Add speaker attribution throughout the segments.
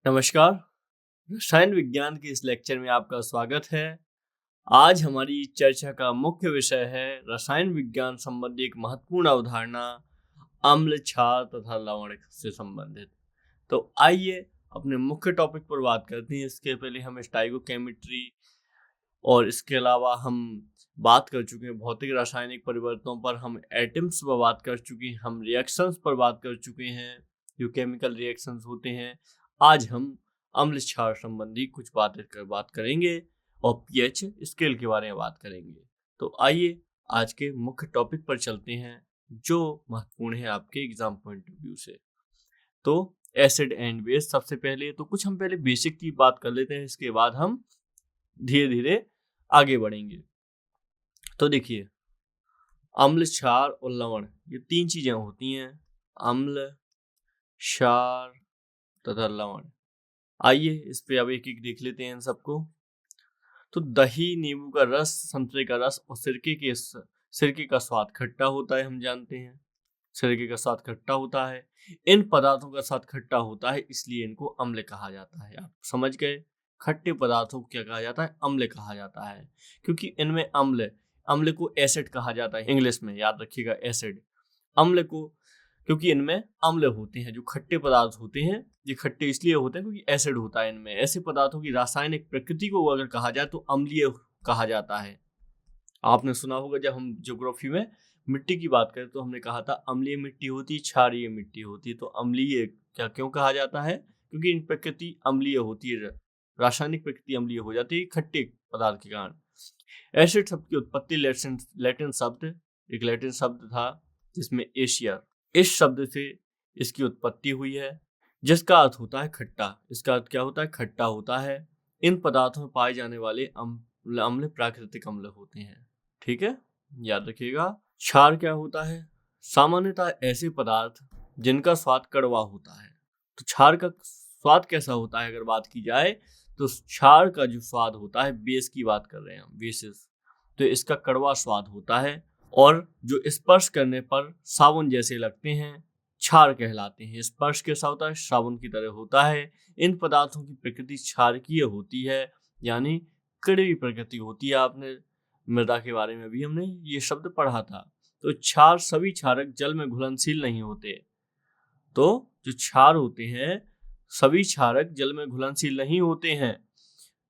Speaker 1: नमस्कार। रसायन विज्ञान के इस लेक्चर में आपका स्वागत है। आज हमारी चर्चा का मुख्य विषय है रसायन विज्ञान संबंधी एक महत्वपूर्ण अवधारणा अम्ल, क्षार तथा लवण से संबंधित। तो आइए अपने मुख्य टॉपिक पर बात करते हैं। इसके पहले हम स्टाइकोकेमिस्ट्री और इसके अलावा हम बात कर चुके हैं भौतिक रासायनिक परिवर्तनों पर, हम एटम्स पर बात कर चुके हैं, हम रिएक्शंस पर बात कर चुके हैं जो केमिकल रिएक्शंस होते हैं। आज हम अम्ल क्षार संबंधी कुछ बात करेंगे और पीएच स्केल के बारे में बात करेंगे। तो आइए आज के मुख्य टॉपिक पर चलते हैं जो महत्वपूर्ण है आपके एग्जाम पॉइंट ऑफ व्यू से। तो एसिड एंड बेस, सबसे पहले तो कुछ हम पहले बेसिक की बात कर लेते हैं, इसके बाद हम धीरे धीरे आगे बढ़ेंगे। तो देखिए, अम्ल, क्षार और लवण ये तीन चीजें होती हैं, अम्ल, क्षार तथा लवण। आइए इस पे अब एक एक देख लेते हैं इन सबको। तो दही, नींबू का रस, संतरे का रस और सिरके का स्वाद खट्टा होता है, हम जानते हैं सिरके का स्वाद खट्टा होता है। इन पदार्थों का स्वाद खट्टा होता है, इसलिए इनको अम्ल कहा जाता है। आप समझ गए, खट्टे पदार्थों को क्या कहा जाता है? अम्ल कहा जाता है, क्योंकि इनमें अम्ल को एसिड कहा जाता है इंग्लिश में, याद रखिएगा एसिड। अम्ल को, क्योंकि इनमें अम्ल होते हैं, जो खट्टे पदार्थ होते हैं ये खट्टे इसलिए होते हैं क्योंकि एसिड होता है इनमें। ऐसे पदार्थों की रासायनिक प्रकृति को अगर कहा जाए तो अम्लीय कहा जाता है। आपने सुना होगा जब हम ज्योग्राफी में मिट्टी की बात करें तो हमने कहा था अम्लीय मिट्टी होती है, क्षारीय मिट्टी होती है। तो अम्लीय क्या क्यों कहा जाता है? क्योंकि इन प्रकृति अम्लीय होती है, रासायनिक प्रकृति अम्लीय हो जाती है खट्टे पदार्थ के कारण। एसिड शब्द की उत्पत्ति लैटिन शब्द था जिसमें एशिया, इस शब्द से इसकी उत्पत्ति हुई है, जिसका अर्थ होता है खट्टा। इसका अर्थ क्या होता है? खट्टा होता है। इन पदार्थों में पाए जाने वाले अम्ल प्राकृतिक अम्ल होते हैं, ठीक है, याद रखिएगा। क्षार क्या होता है? सामान्यतः ऐसे पदार्थ जिनका स्वाद कड़वा होता है। तो क्षार का स्वाद कैसा होता है अगर बात की जाए तो क्षार का जो स्वाद होता है, बेस की बात कर रहे हैं हम, बेसिस, तो इसका कड़वा स्वाद होता है और जो स्पर्श करने पर साबुन जैसे लगते हैं क्षार कहलाते हैं। स्पर्श कैसा होता है? साबुन की तरह होता है। इन पदार्थों की प्रकृति क्षारकीय होती है, यानी कड़वी प्रकृति होती है। आपने मृदा के बारे में भी हमने ये शब्द पढ़ा था। तो क्षार, सभी क्षारक जल में घुलनशील नहीं होते। तो जो क्षार होते हैं, सभी क्षारक जल में घुलनशील नहीं होते हैं।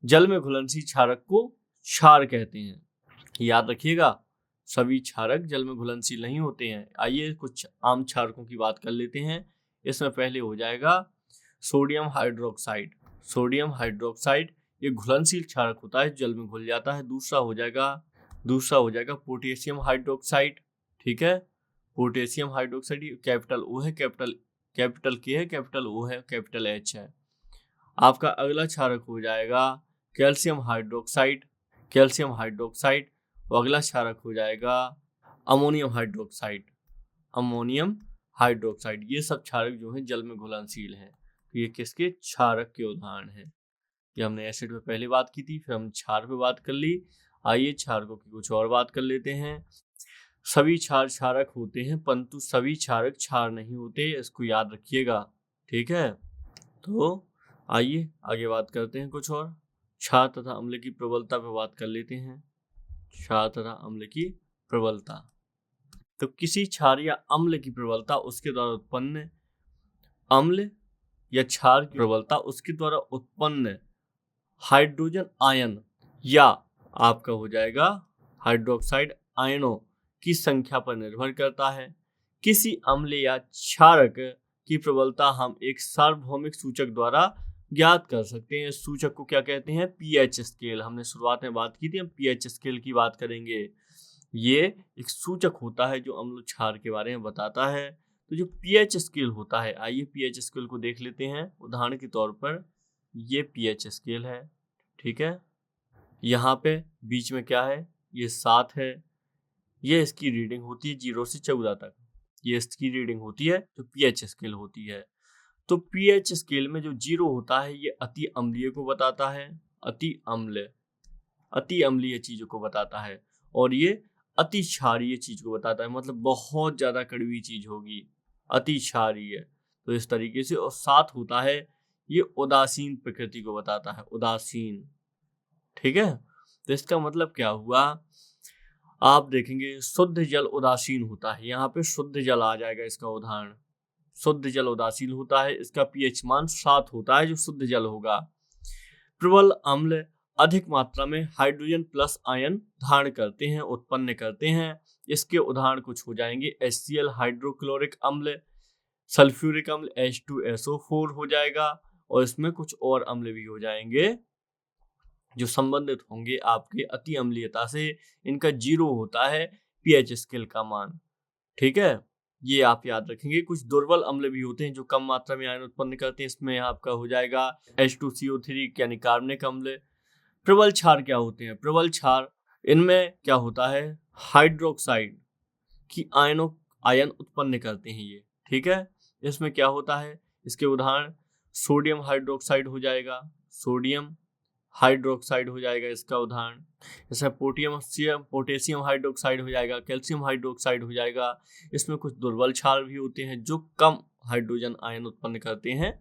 Speaker 1: जल में घुलनशील क्षारक को क्षार कहते हैं, याद रखिएगा। सभी क्षारक जल में घुलनशील नहीं होते हैं। आइए कुछ आम क्षारकों की बात कर लेते हैं। इसमें पहले हो जाएगा सोडियम हाइड्रोक्साइड। सोडियम हाइड्रोक्साइड ये घुलनशील क्षारक होता है, जल में घुल जाता है। दूसरा हो जाएगा पोटेशियम हाइड्रोक्साइड, ठीक है। पोटेशियम हाइड्रोक्साइड कैपिटल ओ है, कैपिटल के है, कैपिटल ओ है, कैपिटल एच है। आपका अगला क्षारक हो जाएगा कैल्शियम हाइड्रोक्साइड। और अगला क्षारक हो जाएगा अमोनियम हाइड्रोक्साइड। ये सब क्षारक जो हैं जल में घुलनशील हैं। तो ये किसके क्षारक के उदाहरण हैं? ये हमने एसिड पे पहले बात की थी, फिर हम क्षार पे बात कर ली। आइए क्षारकों की कुछ और बात कर लेते हैं। सभी क्षार क्षारक होते हैं, परंतु सभी क्षारक क्षार नहीं होते, इसको याद रखिएगा, ठीक है। तो आइए आगे बात करते हैं कुछ और। क्षार तथा अम्ल की प्रबलता पे बात कर लेते हैं। क्षार तथा अम्ल की प्रबलता, तो किसी क्षार या अम्ल की प्रबलता उसके द्वारा उत्पन्न अम्ल या क्षार की प्रबलता उसके द्वारा उत्पन्न हाइड्रोजन आयन या आपका हो जाएगा हाइड्रोक्साइड आयनों की संख्या पर निर्भर करता है। किसी अम्ल या क्षारक की प्रबलता हम एक सार्वभौमिक सूचक द्वारा ज्ञात कर सकते हैं। सूचक को क्या कहते हैं? PH scale. हमने शुरुआत में बात की थी, हम पीएच स्केल की बात करेंगे। ये एक सूचक होता है जो अम्ल क्षार के बारे में बताता है। तो जो पीएच स्केल होता है, आइए पीएच स्केल को देख लेते हैं। उदाहरण के तौर पर ये पीएच स्केल है, ठीक है। यहाँ पे बीच में क्या है? ये 7 है। ये इसकी रीडिंग होती है 0 से 14 तक। ये इसकी रीडिंग होती है जो पीएच स्केल होती है। तो पीएच स्केल में जो 0 होता है ये अति अम्लीय को बताता है, अति अम्लीय चीजों को बताता है। और ये अति क्षारीय चीज को बताता है, मतलब बहुत ज्यादा कड़वी चीज होगी, अति क्षारीय। तो इस तरीके से। और 7 होता है ये उदासीन प्रकृति को बताता है, उदासीन। ठीक है, तो इसका मतलब क्या हुआ, आप देखेंगे शुद्ध जल उदासीन होता है, यहाँ पे शुद्ध जल आ जाएगा इसका उदाहरण। शुद्ध जल उदासीन होता है, इसका पीएच मान 7 होता है जो शुद्ध जल होगा। प्रबल अम्ल अधिक मात्रा में हाइड्रोजन प्लस आयन धारण करते हैं, उत्पन्न करते हैं। इसके उदाहरण कुछ हो जाएंगे, HCl हाइड्रोक्लोरिक अम्ल, सल्फ्यूरिक अम्ल H2SO4 हो जाएगा, और इसमें कुछ और अम्ल भी हो जाएंगे जो संबंधित होंगे आपके अति अम्लीयता से। इनका 0 होता है पीएच स्केल का मान। ठीक है, ये आप याद रखेंगे। कुछ दुर्बल अम्ल भी होते हैं जो कम मात्रा में आयन उत्पन्न करते हैं, इसमें आपका हो जाएगा H2CO3 यानी कार्बनिक अम्ल। प्रबल क्षार क्या होते हैं, प्रबल क्षार, इनमें क्या होता है, हाइड्रोक्साइड की आयन उत्पन्न करते हैं ये। ठीक है, इसमें क्या होता है, इसके उदाहरण सोडियम हाइड्रोक्साइड हो जाएगा, सोडियम हाइड्रोक्साइड हो जाएगा इसका उदाहरण। जैसे पोटेशियम हाइड्रोक्साइड हो जाएगा, कैल्शियम हाइड्रोक्साइड हो जाएगा। इसमें कुछ दुर्बल क्षार भी होते हैं जो कम हाइड्रोजन आयन उत्पन्न करते हैं,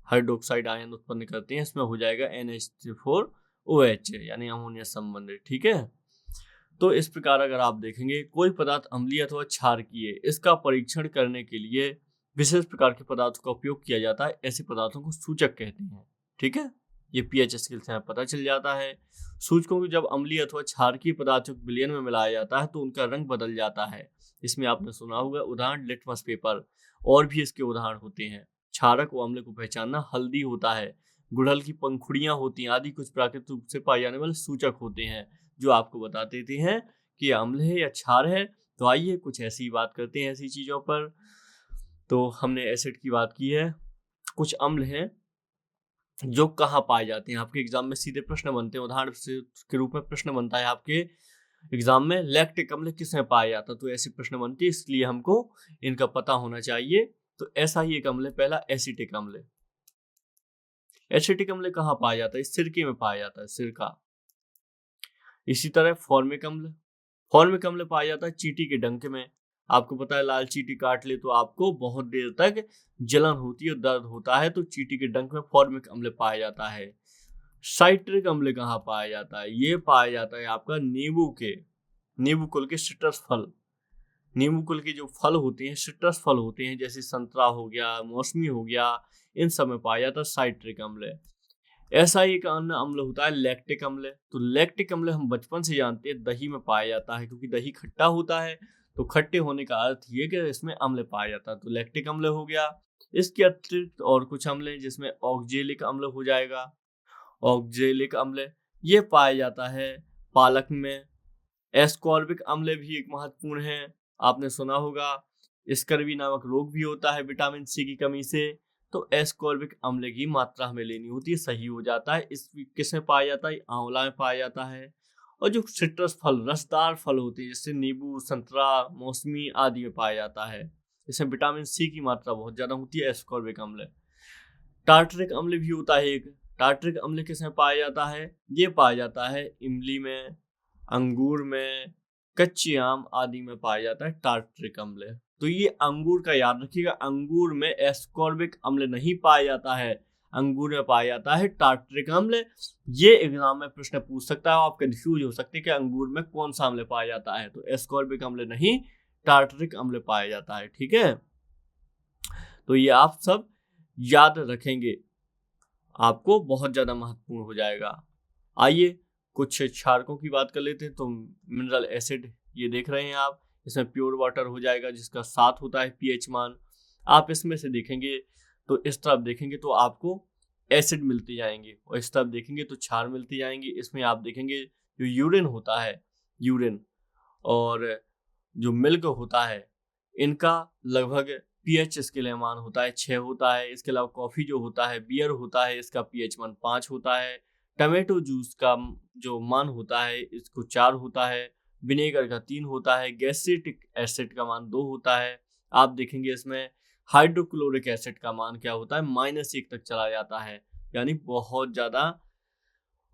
Speaker 1: हाइड्रोक्साइड आयन उत्पन्न करते हैं। इसमें हो जाएगा NH4OH यानी अमोनिया संबंधित। ठीक है, तो इस प्रकार अगर आप देखेंगे कोई पदार्थ अम्लीय अथवा क्षारकीय है, इसका परीक्षण करने के लिए विशेष प्रकार के पदार्थों का उपयोग किया जाता है। ऐसे पदार्थों को सूचक कहते हैं। ठीक है, ये पीएच स्केल से पता चल जाता है। सूचकों को जब अम्लीय अथवा क्षारकीय पदार्थों को विलयन में मिलाया जाता है तो उनका रंग बदल जाता है। इसमें आपने सुना होगा उदाहरण लिटमस पेपर, और भी इसके उदाहरण होते हैं। क्षारक व अम्ल को पहचानना, हल्दी होता है, गुड़हल की पंखुड़ियां होती हैं, आदि कुछ प्राकृतिक रूप से पाए जाने वाले सूचक होते हैं जो आपको बता देते हैं कि अम्ल है या क्षार है। तो आइए कुछ ऐसी बात करते हैं ऐसी चीजों पर। तो हमने एसिड की बात की है, कुछ अम्ल हैं जो कहाँ पाए जाते हैं। आपके एग्जाम में सीधे प्रश्न बनते हैं, उदाहरण के रूप में प्रश्न बनता है आपके एग्जाम में, लैक्टिक अम्ल किस में पाया जाता है, तो ऐसे प्रश्न बनते हैं, इसलिए हमको इनका पता होना चाहिए। तो ऐसा ही एक अम्ल है पहला, एसिटिक अम्ल। एसिटिक अम्ल कहाँ पाया जाता है, सिरके में पाया जाता है, सिरका। इसी तरह फॉर्मिक अम्ल, फॉर्मिक अम्ल पाया जाता है चींटी के डंक में। आपको पता है लाल चींटी काट ले तो आपको बहुत देर तक जलन होती है, दर्द होता है, तो चींटी के डंक में फॉर्मिक अम्ल पाया जाता है। साइट्रिक अम्ल कहाँ पाया जाता है, ये पाया जाता है आपका नींबू कुल के सिट्रस फल, नींबू कुल के जो फल होते हैं, सिट्रस फल होते हैं, जैसे संतरा हो गया, मौसमी हो गया, इन सब में पाया जाता है साइट्रिक अम्ल। ऐसा ही एक अन्य अम्ल होता है लैक्टिक अम्ल। तो लैक्टिक अम्ल हम बचपन से जानते हैं दही में पाया जाता है, क्योंकि दही खट्टा होता है, तो खट्टे होने का अर्थ ये कि इसमें अम्ल पाया जाता है, तो लैक्टिक अम्ल हो गया। इसके अतिरिक्त और कुछ अम्ल हैं जिसमें ऑक्जेलिक अम्ल हो जाएगा, ऑक्जेलिक अम्ल ये पाया जाता है पालक में। एस्कॉर्बिक अम्ल भी एक महत्वपूर्ण है, आपने सुना होगा। स्कर्वी नामक रोग भी होता है विटामिन सी की कमी से, तो एस्कॉर्बिक अम्ल की मात्रा हमें लेनी होती है, सही हो जाता है। इस किसमें पाया जाता है, आंवला में पाया जाता है। और जो सिट्रस फल, रसदार फल होते हैं, जैसे नींबू, संतरा, मौसमी आदि में पाया जाता है, इसमें विटामिन सी की मात्रा बहुत ज्यादा होती है, एस्कॉर्बिक अम्ल। टार्टरिक अम्ल भी होता है एक, टार्टरिक अम्ल किसमें पाया जाता है, ये पाया जाता है इमली में, अंगूर में, कच्चे आम आदि में पाया जाता है टार्टरिक अम्ल। तो ये अंगूर का याद रखिएगा, अंगूर में एस्कॉर्बिक अम्ल नहीं पाया जाता है, अंगूर में पाया जाता है टार्टरिक अम्ल। ये एग्जाम में प्रश्न पूछ सकता है, आप कंफ्यूज हो सकते हैं कि अंगूर में कौन सा अम्ल पाया जाता है, तो एस्कॉर्बिक अम्ल नहीं, टार्टरिक अम्ल पाया जाता है। ठीक है, तो ये आप सब याद रखेंगे, आपको बहुत ज्यादा महत्वपूर्ण हो जाएगा। आइए कुछ क्षारकों की बात कर लेते हैं। तो मिनरल एसिड ये देख रहे हैं आप, इसमें प्योर वाटर हो जाएगा जिसका 7 होता है पीएच मान। आप इसमें से देखेंगे तो इस तरफ देखेंगे तो आपको एसिड मिलते जाएंगे, और इस तरफ देखेंगे तो क्षार मिलते जाएंगे। इसमें आप देखेंगे जो यूरिन होता है, यूरिन और जो मिल्क होता है, इनका लगभग पीएच स्केल मान होता है 6 होता है। इसके अलावा कॉफी जो होता है, बियर होता है, इसका पीएच मान 5 होता है। टमाटो जूस का जो मान होता है इसको 4 होता है, विनेगर का 3 होता है, गैस्ट्रिक एसिड का मान 2 होता है। आप देखेंगे इसमें हाइड्रोक्लोरिक एसिड का मान क्या होता है, -1 तक चला जाता है, यानी बहुत ज्यादा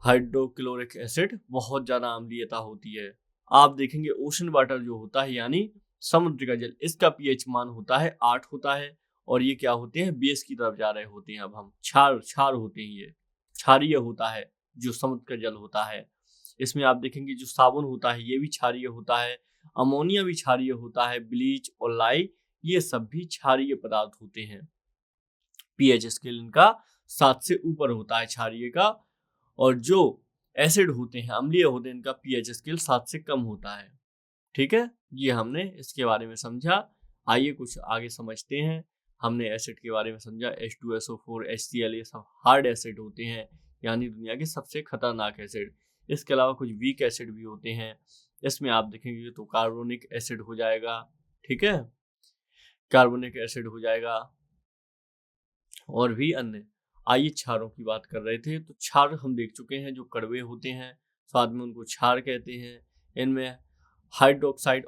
Speaker 1: हाइड्रोक्लोरिक एसिड, बहुत ज्यादा अम्लीयता होती है। आप देखेंगे ओशन वाटर जो होता है यानी समुद्र का जल, इसका पीएच मान होता है 8 होता है, और ये क्या होते हैं, बेस की तरफ जा रहे होते हैं। अब हम क्षार होते हैं, ये क्षारीय होता है जो समुद्र का जल होता है। इसमें आप देखेंगे जो साबुन होता है ये भी क्षारीय होता है, अमोनिया भी क्षारीय होता है, ब्लीच और लाई ये सब भी क्षारीय पदार्थ होते हैं। पीएच स्केल इनका 7 से ऊपर होता है क्षारीय का, और जो एसिड होते हैं, अम्लीय होते हैं, इनका पीएच स्केल 7 से कम होता है। ठीक है, ये हमने इसके बारे में समझा। आइए कुछ आगे समझते हैं। हमने एसिड के बारे में समझा, H2SO4, HCl ये सब हार्ड एसिड होते हैं, यानी दुनिया के सबसे खतरनाक एसिड। इसके अलावा कुछ वीक एसिड भी होते हैं, इसमें आप देखेंगे तो कार्बोनिक एसिड हो जाएगा। ठीक है, कार्बोनिक एसिड हो जाएगा और भी अन्य। आइए क्षारों की बात कर रहे थे, तो क्षार हम देख चुके हैं जो कड़वे होते हैं, स्वाद में उनको क्षार कहते हैं। इनमें हाइड्रोक्साइड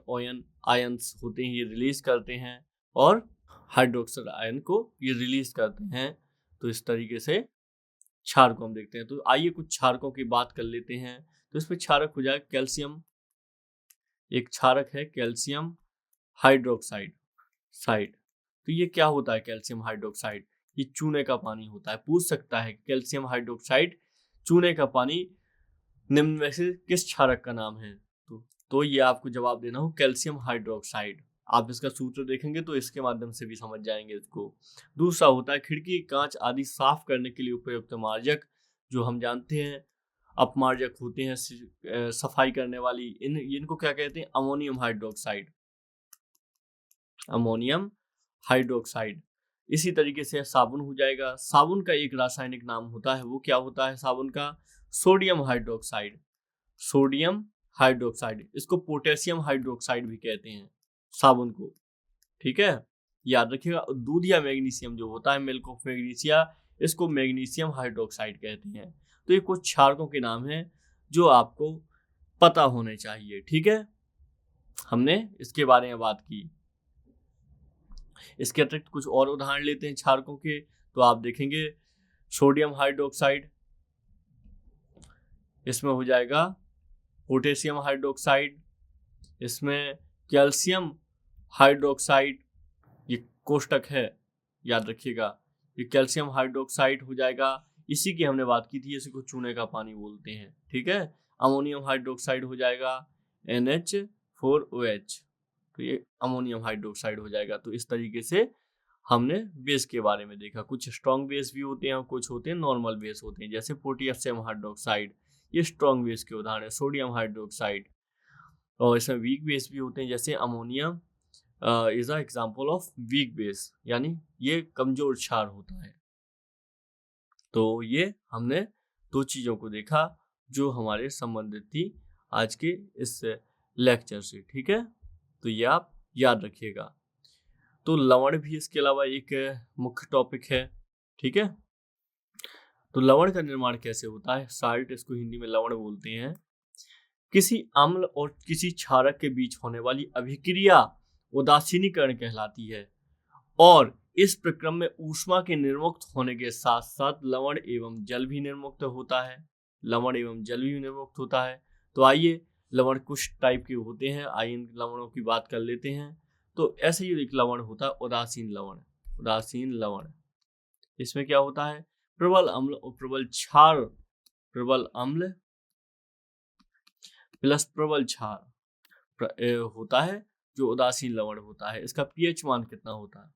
Speaker 1: आयंस होते हैं, ये रिलीज करते हैं, और हाइड्रोक्साइड आयन को ये रिलीज करते हैं। तो इस तरीके से क्षार को हम देखते हैं। तो आइए कुछ क्षारकों की बात कर लेते हैं। तो इसमें क्षारक हो जाएगा कैल्शियम, एक क्षारक है कैल्शियम हाइड्रोक्साइड। तो ये क्या होता है कैल्शियम हाइड्रोक्साइड, ये चूने का पानी होता है। पूछ सकता है कैल्शियम हाइड्रोक्साइड चूने का पानी निम्न में से किस क्षारक का नाम है, तो ये आपको जवाब देना हो कैल्शियम हाइड्रोक्साइड। आप इसका सूत्र देखेंगे तो इसके माध्यम से भी समझ जाएंगे इसको। दूसरा होता है खिड़की, कांच आदि साफ करने के लिए उपयुक्त मार्जक, जो हम जानते हैं अपमार्जक होते हैं सफाई करने वाली, इनको क्या कहते हैं, अमोनियम हाइड्रोक्साइड। इसी तरीके से साबुन हो जाएगा। साबुन का एक रासायनिक नाम होता है, वो क्या होता है साबुन का, सोडियम हाइड्रोक्साइड। इसको पोटेशियम हाइड्रोक्साइड भी कहते हैं साबुन को। ठीक है, याद रखिएगा। दूध या मैग्नीशियम जो होता है, मिल्क ऑफ मैग्नीशिया, इसको मैग्नीशियम हाइड्रोक्साइड कहते हैं। तो ये कुछ क्षारकों के नाम हैं जो आपको पता होने चाहिए। ठीक है, हमने इसके बारे में बात की। इसके अतिरिक्त कुछ और उदाहरण लेते हैं क्षारकों के। तो आप देखेंगे सोडियम हाइड्रोक्साइड, इसमें हो जाएगा पोटेशियम हाइड्रोक्साइड, इसमें कैल्शियम हाइड्रोक्साइड, ये कोष्टक है याद रखिएगा, ये कैल्शियम हाइड्रोक्साइड हो जाएगा। इसी की हमने बात की थी, इसी को चूने का पानी बोलते हैं। ठीक है, अमोनियम हाइड्रोक्साइड हो जाएगा NH4OH, तो ये अमोनियम हाइड्रोक्साइड हो जाएगा। तो इस तरीके से हमने बेस के बारे में देखा। कुछ स्ट्रॉन्ग बेस भी होते हैं और कुछ होते हैं नॉर्मल बेस होते हैं, जैसे पोटेशियम हाइड्रोक्साइड, ये स्ट्रॉन्ग बेस के उदाहरण है। सोडियम हाइड्रोक्साइड, और इसमें वीक बेस भी होते हैं, जैसे ammonium is a example of weak base, यानी ये कमजोर क्षार होता है। तो ये हमने दो चीजों को देखा जो हमारे संबंधित थी आज के इस लेक्चर से। ठीक है, तो ये आप याद रखिएगा। तो लवण भी इसके अलावा एक मुख्य टॉपिक है। ठीक है, तो लवण का निर्माण कैसे होता है, साल्ट, इसको हिंदी में लवण बोलते हैं। किसी अम्ल और किसी क्षारक के बीच होने वाली अभिक्रिया उदासीनीकरण कहलाती है, और इस प्रक्रम में ऊष्मा के निर्मुक्त होने के साथ साथ लवण एवं जल भी निर्मुक्त होता है। तो आइए लवण कुछ टाइप के होते हैं, आइए इन लवणों की बात कर लेते हैं। तो ऐसे ही एक लवण होता है उदासीन लवण। इसमें क्या होता है, प्रबल अम्ल और प्रबल क्षार, प्रबल अम्ल प्लस प्रबल क्षार होता है जो उदासीन लवण होता है। इसका पीएच मान कितना होता है,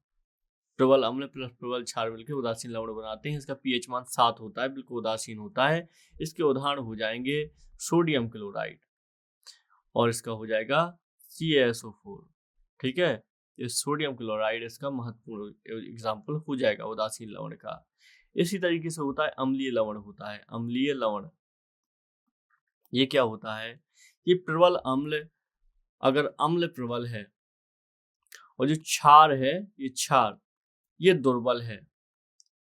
Speaker 1: प्रबल अम्ल प्लस प्रबल क्षार मिलकर उदासीन लवण बनाते हैं। इसका पीएच मान 7 होता है, बिल्कुल उदासीन होता है। इसके उदाहरण हो जाएंगे सोडियम क्लोराइड, और इसका हो जाएगा CaSO4। ठीक है, इस सोडियम क्लोराइड इसका महत्वपूर्ण एग्जाम्पल हो जाएगा उदासीन लवण का। इसी तरीके से होता है अम्लीय लवण। ये क्या होता है, ये प्रबल अम्ल, अगर अम्ल प्रबल है और जो क्षार है ये दुर्बल है,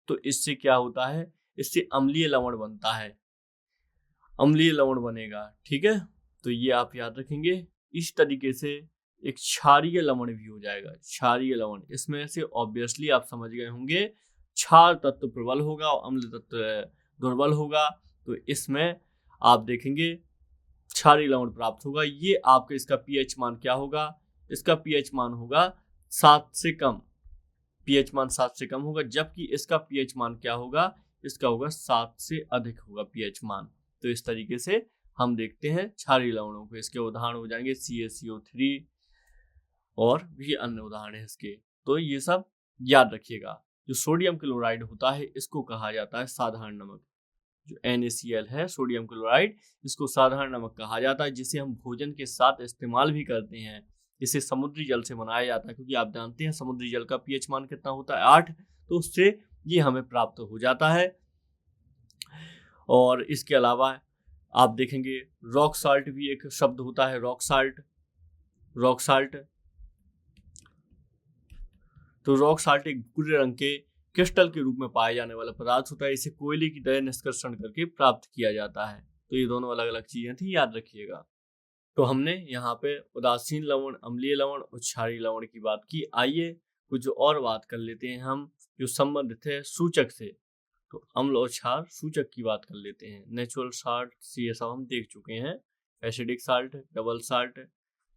Speaker 1: तो इससे क्या होता है, इससे अम्लीय लवण बनता है, अम्लीय लवण बनेगा। ठीक है, तो ये आप याद रखेंगे। इस तरीके से एक क्षारीय लवण भी हो जाएगा, क्षारीय लवण। इसमें से ऑब्वियसली आप समझ गए होंगे, क्षार तत्व प्रबल होगा और अम्ल तत्व दुर्बल होगा, तो इसमें आप देखेंगे क्षारीय लवण प्राप्त होगा। ये आपके इसका पीएच मान क्या होगा, इसका पीएच मान होगा 7 से कम। पीएच मान 7 से कम होगा, जबकि इसका पीएच मान क्या होगा, इसका होगा 7 से अधिक होगा पीएच मान। तो इस तरीके से हम देखते हैं क्षारीय लवणों को। इसके उदाहरण हो जाएंगे CaCO3 और भी अन्य उदाहरण है इसके। तो ये सब याद रखिएगा। जो सोडियम क्लोराइड होता है इसको कहा जाता है साधारण नमक। जो NaCl है सोडियम क्लोराइड, इसको साधारण नमक कहा जाता है, जिसे हम भोजन के साथ इस्तेमाल भी करते हैं। इसे समुद्री जल से बनाया जाता है, क्योंकि आप जानते हैं समुद्री जल का पीएच मान कितना होता है, 8। तो उससे ये हमें प्राप्त हो जाता है। और इसके अलावा आप देखेंगे रॉक साल्ट भी एक शब्द होता है, रॉक साल्ट। तो रॉक साल्ट एक भूरे रंग के क्रिस्टल के रूप में पाए जाने वाला पदार्थ होता है। इसे कोयले की तरह निष्कर्षण करके प्राप्त किया जाता है। तो ये दोनों अलग अलग चीजें थी, याद रखिएगा। तो हमने यहाँ पे उदासीन लवण, अम्लीय लवण और क्षारीय लवण की बात की। आइए कुछ और बात कर लेते हैं हम जो संबंधित है सूचक से। तो अम्ल और क्षार सूचक की बात कर लेते हैं। नेचुरल साल्ट CaSO हम देख चुके हैं, acidic salt, double salt,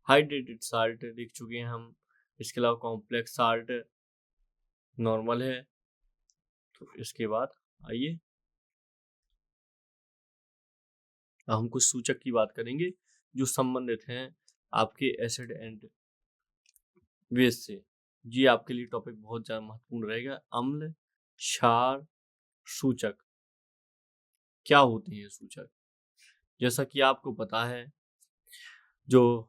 Speaker 1: hydrated salt देख चुके हैं हम। इसके अलावा कॉम्प्लेक्स साल्ट नॉर्मल है। तो इसके बाद आइए हम कुछ सूचक की बात करेंगे जो संबंधित हैं आपके एसिड एंड बेस से। जी आपके लिए टॉपिक बहुत ज्यादा महत्वपूर्ण रहेगा। अम्ल, क्षार, सूचक क्या होते हैं सूचक? जैसा कि आपको पता है, जो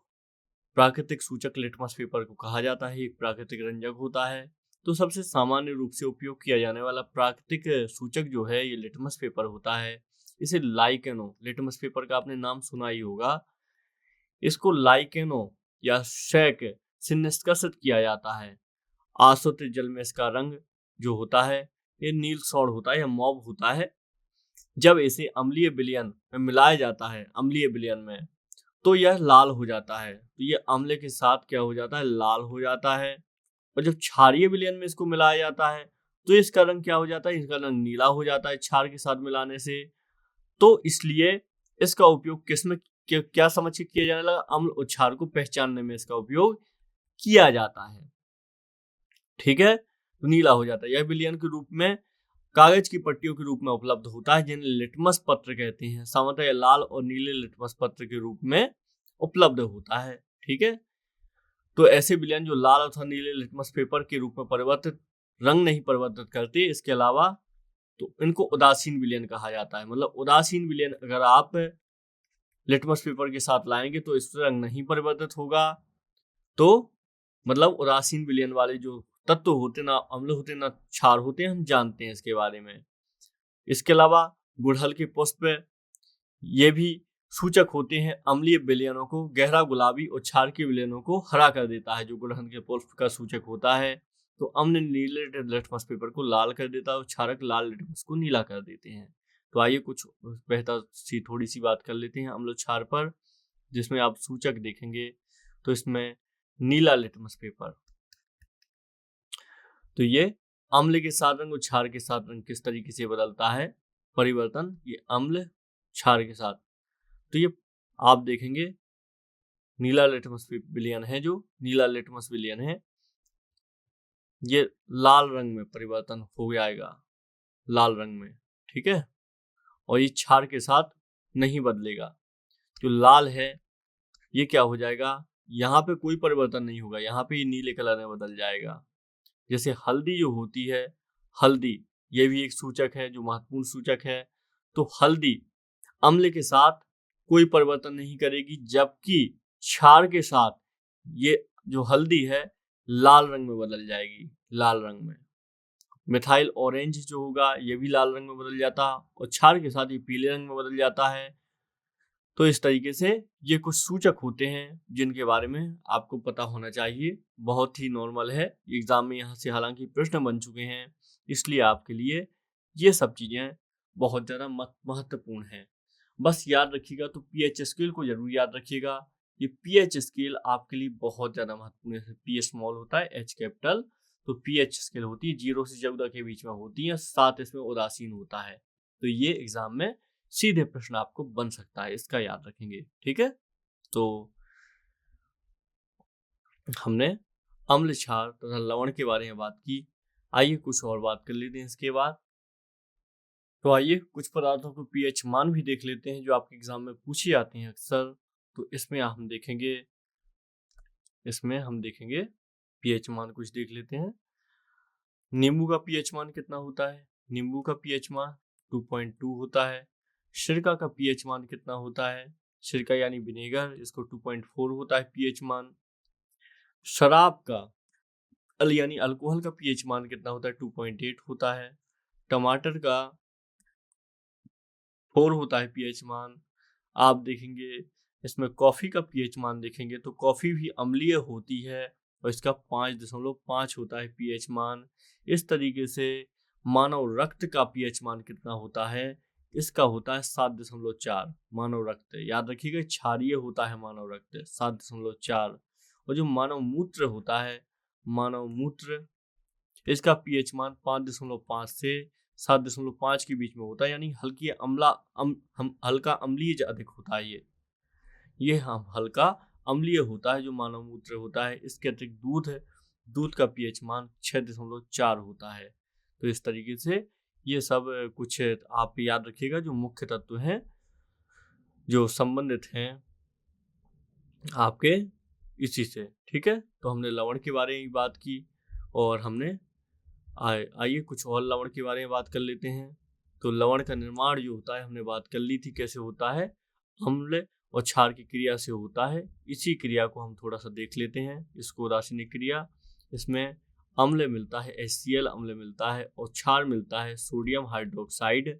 Speaker 1: प्राकृतिक सूचक लिटमस पेपर को कहा जाता है, एक प्राकृतिक रंजक होता है। तो सबसे सामान्य रूप से उपयोग किया जाने वाला प्राकृतिक सूचक जो है ये लिटमस पेपर होता है। इसे लाइकेनो, लिटमस पेपर का आपने नाम सुना ही होगा। इसको लाइकेनो या शैक से निष्कर्षित किया जाता है। आसुत जल में इसका रंग जो होता है ये नील सौर होता है या मॉब होता है। जब इसे अम्लीय विलयन में मिलाया जाता है, अम्लीय विलयन में, तो यह लाल हो जाता है। तो यह अम्ल के साथ क्या हो जाता है, लाल हो जाता है। और जब क्षारीय विलयन में इसको मिलाया जाता है तो इसका रंग क्या हो जाता है, इसका रंग नीला हो जाता है क्षार के साथ मिलाने से। तो इसलिए इसका उपयोग किसमें क्या समझ के किया जाने लगा, अम्ल और क्षार को पहचानने में इसका उपयोग किया जाता है। ठीक है, तो नीला हो जाता है। यह विलयन के रूप में कागज की पट्टियों के रूप में उपलब्ध होता है, जिन्हें लिटमस पत्र कहते हैं। सामान्यतः लाल और नीले लिटमस पत्र के रूप में उपलब्ध होता है। ठीक है, तो ऐसे विलयन जो लाल अथवा नीले लिटमस पेपर के रूप में परिवर्तित रंग नहीं परिवर्तित करते, इसके अलावा तो इनको उदासीन विलयन कहा जाता है। मतलब उदासीन विलयन अगर आप लिटमस पेपर के साथ लाएंगे तो इससे रंग नहीं परिवर्तित होगा। तो मतलब उदासीन विलयन वाले जो तत्व होते, ना अम्ल होते ना क्षार होते हैं, हम जानते हैं इसके बारे में। इसके अलावा गुड़हल के पुष्प ये भी सूचक होते हैं। अम्लीय विलयनों को गहरा गुलाबी और क्षार के विलयनों को हरा कर देता है, जो गुड़हल के पुष्प का सूचक होता है। तो अम्ल नीले लिटमस पेपर को लाल कर देता है और क्षारक लाल लिटमस को नीला कर देते हैं। तो आइए कुछ बेहतर सी थोड़ी सी बात कर लेते हैं अम्ल क्षार पर, जिसमें आप सूचक देखेंगे। तो इसमें नीला लिटमस पेपर, तो ये अम्ल के साथ रंग और क्षार के साथ रंग किस तरीके से बदलता है, परिवर्तन, ये अम्ल क्षार के साथ। तो ये आप देखेंगे नीला लिटमस विलयन है, जो नीला लिटमस विलयन है ये लाल रंग में परिवर्तन हो जाएगा, लाल रंग में। ठीक है, और ये क्षार के साथ नहीं बदलेगा। जो लाल है ये क्या हो जाएगा, यहाँ पे कोई परिवर्तन नहीं होगा, यहाँ पे ये नीले कलर में बदल जाएगा। जैसे हल्दी जो होती है, हल्दी ये भी एक सूचक है जो महत्वपूर्ण सूचक है। तो हल्दी अम्ल के साथ कोई परिवर्तन नहीं करेगी, जबकि क्षार के साथ ये जो हल्दी है लाल रंग में बदल जाएगी, लाल रंग में। मिथाइल ऑरेंज जो होगा ये भी लाल रंग में बदल जाता है और क्षार के साथ ये पीले रंग में बदल जाता है। तो इस तरीके से ये कुछ सूचक होते हैं जिनके बारे में आपको पता होना चाहिए। बहुत ही नॉर्मल है, एग्जाम में यहाँ से हालांकि प्रश्न बन चुके हैं, इसलिए आपके लिए ये सब चीजें बहुत ज्यादा महत्वपूर्ण हैं। बस याद रखिएगा। तो पीएच स्केल को जरूर याद रखिएगा। ये पीएच स्केल आपके लिए बहुत ज्यादा महत्वपूर्ण है। पी स्मॉल होता है, एच कैपिटल। तो पीएच स्केल होती है 0 से 14 के बीच में होती है, 7 इसमें उदासीन होता है। तो ये एग्जाम में सीधे प्रश्न आपको बन सकता है, इसका याद रखेंगे। ठीक है, तो हमने अम्ल क्षार तथा लवण के बारे में बात की। आइए कुछ और बात कर लेते हैं इसके बाद। तो आइए कुछ पदार्थों को पीएच मान भी देख लेते हैं जो आपके एग्जाम में पूछी जाती हैं अक्सर। तो इसमें हम देखेंगे पीएच मान कुछ देख लेते हैं। नींबू का पीएच मान कितना होता है? नींबू का पीएच मान 2.2 होता है। सिरका का पीएच मान कितना होता है? सिरका यानी विनेगर, इसको 2.4 होता है पीएच मान। शराब का यानी अल्कोहल का पीएच मान कितना होता है? 2.8 होता है। टमाटर का 4 होता है पीएच मान। आप देखेंगे इसमें कॉफी का पीएच मान देखेंगे तो कॉफी भी अम्लीय होती है और इसका 5.5 होता है पीएच मान। इस तरीके से मानव रक्त का पीएच मान कितना होता है? इसका होता है 7.4। मानव रक्त याद रखिएगा क्षारीय होता है मानव रक्त 7.4। और जो मानव मूत्र होता है, मानव मूत्र, इसका पीएच मान 5.5 से 7.5 के बीच में होता है, यानी हल्का अम्लीय अधिक होता है। ये हम हल्का अम्लीय होता है जो मानव मूत्र होता है। इसके अतिरिक्त दूध का पीएच मान 6.4 होता है। तो इस तरीके से ये सब कुछ आप याद रखिएगा जो मुख्य तत्व हैं जो संबंधित हैं आपके इसी से। ठीक है, तो हमने लवण के बारे में बात की और हमने आइए कुछ और लवण के बारे में बात कर लेते हैं। तो लवण का निर्माण जो होता है हमने बात कर ली थी कैसे होता है, अम्ल और क्षार की क्रिया से होता है। इसी क्रिया को हम थोड़ा सा देख लेते हैं, इसको रासायनिक क्रिया। इसमें अम्ल मिलता है HCl अम्ल मिलता है और क्षार मिलता है सोडियम हाइड्रोक्साइड।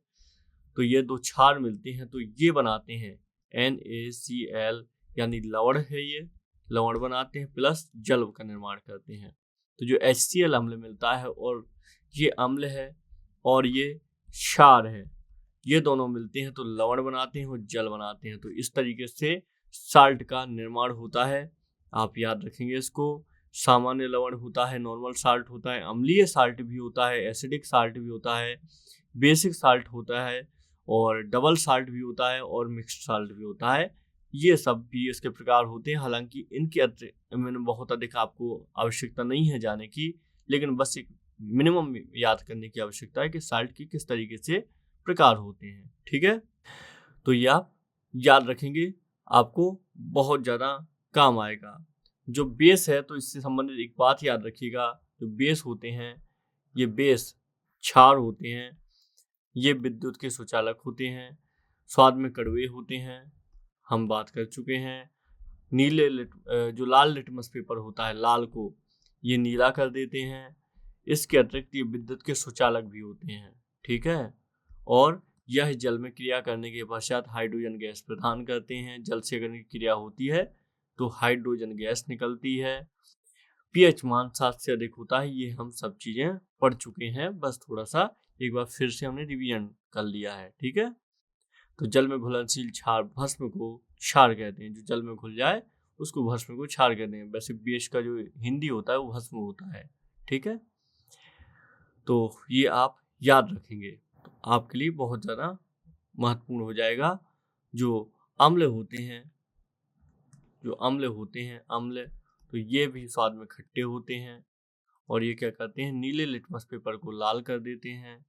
Speaker 1: तो ये दो क्षार मिलते हैं तो ये बनाते हैं NaCl, यानी लवण है। ये लवण बनाते हैं प्लस जल का निर्माण करते हैं। तो जो HCl अम्ल मिलता है और ये अम्ल है और ये क्षार है, ये दोनों मिलते हैं तो लवण बनाते हैं और जल बनाते हैं। तो इस तरीके से साल्ट का निर्माण होता है। आप याद रखेंगे इसको। सामान्य लवण होता है, नॉर्मल साल्ट होता है, अम्लीय साल्ट भी होता है, एसिडिक साल्ट भी होता है, बेसिक साल्ट होता है और डबल साल्ट भी होता है और मिक्स्ड साल्ट भी होता है। ये सब भी इसके प्रकार होते हैं। हालांकि इनके मैंने बहुत अधिक आपको आवश्यकता नहीं है जाने की, लेकिन बस एक मिनिमम याद करने की आवश्यकता है कि साल्ट की किस तरीके से प्रकार होते हैं। ठीक है, तो ये आप याद रखेंगे, आपको बहुत ज़्यादा काम आएगा। जो बेस है तो इससे संबंधित एक बात याद रखिएगा, जो बेस होते हैं ये बेस क्षार होते हैं, ये विद्युत के सुचालक होते हैं, स्वाद में कड़वे होते हैं, हम बात कर चुके हैं। जो लाल लिटमस पेपर होता है, लाल को ये नीला कर देते हैं। इसके अतिरिक्त ये विद्युत के सुचालक भी होते हैं। ठीक है, और यह जल में क्रिया करने के पश्चात हाइड्रोजन गैस प्रदान करते हैं। जल से अगर क्रिया होती है तो हाइड्रोजन गैस निकलती है। पीएच मान 7 से अधिक होता है। ये हम सब चीजें पढ़ चुके हैं, बस थोड़ा सा एक बार फिर से हमने रिवीजन कर लिया है। ठीक है, तो जल में घुलनशील क्षार भस्म को क्षार कहते हैं। जो जल में घुल जाए उसको भस्म को क्षार कहते हैं। वैसे बेस का जो हिंदी होता है वो भस्म होता है। ठीक है, तो ये आप याद रखेंगे तो आपके लिए बहुत ज़्यादा महत्वपूर्ण हो जाएगा। जो अम्ल होते हैं अम्ल, तो ये भी स्वाद में खट्टे होते हैं और ये क्या करते हैं, नीले लिटमस पेपर को लाल कर देते हैं।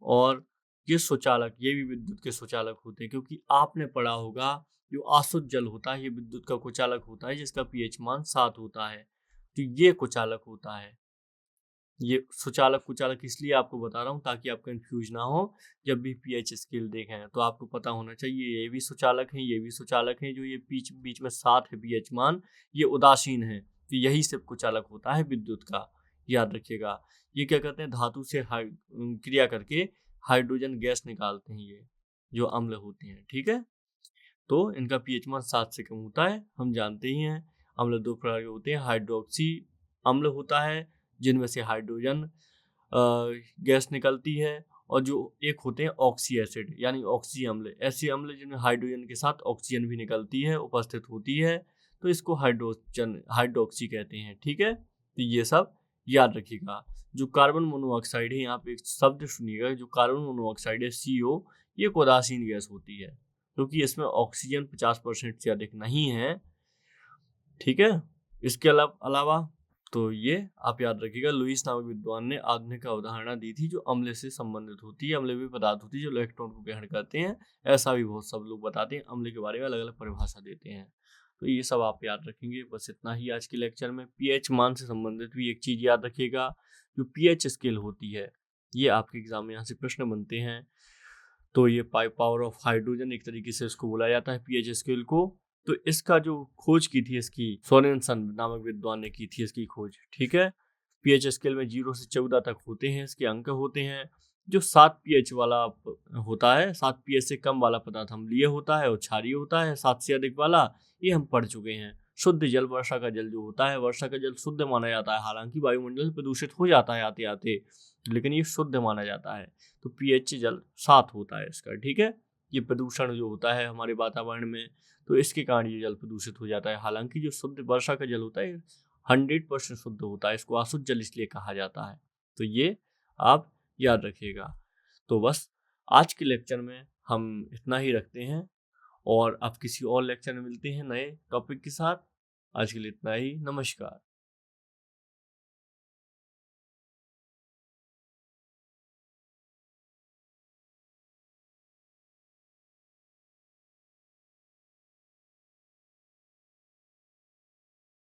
Speaker 1: और ये सुचालक, ये भी विद्युत के सुचालक होते हैं, क्योंकि आपने पढ़ा होगा जो अशुद्ध जल होता है ये विद्युत का कुचालक होता है, जिसका पीएच मान 7 होता है। तो ये कुचालक होता है। ये सुचालक कुचालक इसलिए आपको बता रहा हूँ ताकि आप कंफ्यूज ना हो। जब भी पीएच स्केल देखें तो आपको पता होना चाहिए ये भी सुचालक हैं, ये भी सुचालक हैं। जो ये बीच में 7 है पीएच मान, ये उदासीन है। तो यही सिर्फ कुचालक होता है विद्युत का, याद रखिएगा। ये क्या करते हैं, धातु से क्रिया करके हाइड्रोजन गैस निकालते हैं, ये जो अम्ल होते हैं। ठीक है, तो इनका पीएच मान 7 से कम होता है, हम जानते ही हैं। अम्ल दो प्रकार के होते हैं, हाइड्रोक्सी अम्ल होता है जिनमें से हाइड्रोजन गैस निकलती है, और जो एक होते हैं ऑक्सी एसिड यानी ऑक्सी अम्ल, ऐसे अम्ल जिनमें हाइड्रोजन के साथ ऑक्सीजन भी निकलती है, उपस्थित होती है, तो इसको हाइड्रोक्सी कहते हैं। ठीक है, तो ये सब याद रखिएगा। जो कार्बन मोनोऑक्साइड है, यहाँ पे एक शब्द सुनिएगा, जो कार्बन मोनोऑक्साइड है CO, ये एक उदासीन गैस होती है क्योंकि इसमें ऑक्सीजन 50% से अधिक नहीं है। ठीक है, इसके अलावा तो ये आप याद रखिएगा, लुईस नामक विद्वान ने आधुनिक अवधारणा दी थी जो अम्ल से संबंधित होती है। अम्ल भी पदार्थ होती है जो इलेक्ट्रॉन को ग्रहण करते हैं, ऐसा भी बहुत सब लोग बताते हैं, अम्ल के बारे में अलग अलग परिभाषा देते हैं। तो ये सब आप याद रखेंगे। बस इतना ही आज के लेक्चर में। पीएच मान से संबंधित भी एक चीज याद रखिएगा, जो पीएच स्केल होती है, ये आपके एग्जाम में यहाँ से प्रश्न बनते हैं। तो ये पावर ऑफ हाइड्रोजन एक तरीके से इसको बोला जाता है पीएच स्केल को। तो इसका जो खोज की थी, इसकी सोरेनसन नामक विद्वान ने की थी इसकी खोज, ठीक है। पीएच स्केल में 0 से 14 तक होते हैं इसके अंक होते हैं। जो 7 पीएच वाला होता है, 7 पीएच से कम वाला पदार्थ अम्लीय होता है और क्षारीय होता है। 7 से अधिक वाला, ये हम पढ़ चुके हैं। शुद्ध जल, वर्षा का जल जो होता है, वर्षा का जल शुद्ध माना जाता है, हालांकि वायुमंडल प्रदूषित हो जाता है आते आते, लेकिन ये शुद्ध माना जाता है। तो पीएच जल 7 होता है इसका, ठीक है। ये प्रदूषण जो होता है हमारे वातावरण में, तो इसके कारण ये जल प्रदूषित हो जाता है। हालांकि जो शुद्ध वर्षा का जल होता है 100% शुद्ध होता है, इसको अशुद्ध जल इसलिए कहा जाता है। तो ये आप याद रखिएगा। तो बस आज के लेक्चर में हम इतना ही रखते हैं, और अब किसी और लेक्चर में मिलते हैं नए टॉपिक के साथ। आज के लिए इतना ही, नमस्कार।